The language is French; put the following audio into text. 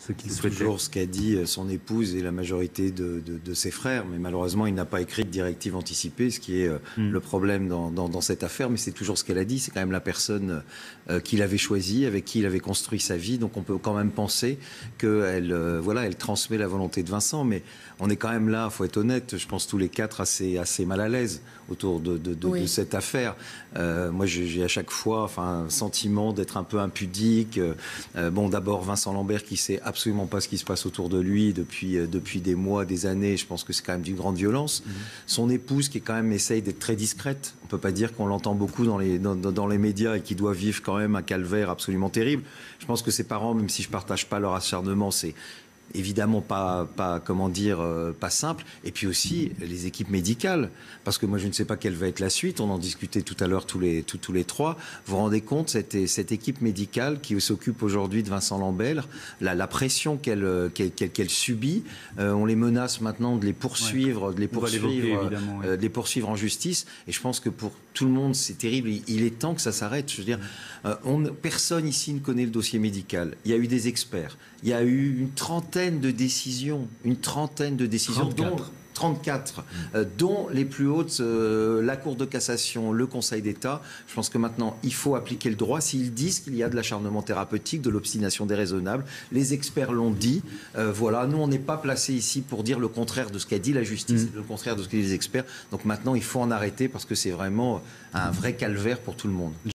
ce qu'il C'est souhaitait. toujours ce qu'a dit son épouse et la majorité de ses frères, mais malheureusement il n'a pas écrit de directive anticipée, ce qui est le problème dans cette affaire, mais c'est toujours ce qu'elle a dit, c'est quand même la personne qu'il avait choisie, avec qui il avait construit sa vie, donc on peut quand même penser qu'elle elle transmet la volonté de Vincent, mais on est quand même là, il faut être honnête, je pense tous les quatre assez mal à l'aise autour de cette affaire. Moi j'ai à chaque fois un sentiment d'être un peu impudique. Bon, d'abord Vincent Lambert qui sait absolument pas ce qui se passe autour de lui depuis des mois, des années. Je pense que c'est quand même d'une grande violence. Son épouse qui quand même essaye d'être très discrète. On peut pas dire qu'on l'entend beaucoup dans les médias et qui doit vivre quand même un calvaire absolument terrible. Je pense que ses parents, même si je partage pas leur acharnement, c'est évidemment pas simple. Et puis aussi les équipes médicales, parce que moi je ne sais pas quelle va être la suite. On en discutait tout à l'heure tous les trois. Vous vous rendez compte, cette équipe médicale qui s'occupe aujourd'hui de Vincent Lambert, la pression qu'elle subit, on les menace maintenant de les poursuivre, de les poursuivre en justice. Et je pense que pour tout le monde c'est terrible. Il est temps que ça s'arrête. Je veux dire, personne ici ne connaît le dossier médical. Il y a eu des experts. Il y a eu une trentaine de décisions, 34, dont les plus hautes, la Cour de cassation, le Conseil d'État. Je pense que maintenant, il faut appliquer le droit. S'ils disent qu'il y a de l'acharnement thérapeutique, de l'obstination déraisonnable, les experts l'ont dit. Voilà, nous, on n'est pas placés ici pour dire le contraire de ce qu'a dit la justice, le contraire de ce que disent les experts. Donc maintenant, il faut en arrêter parce que c'est vraiment un vrai calvaire pour tout le monde.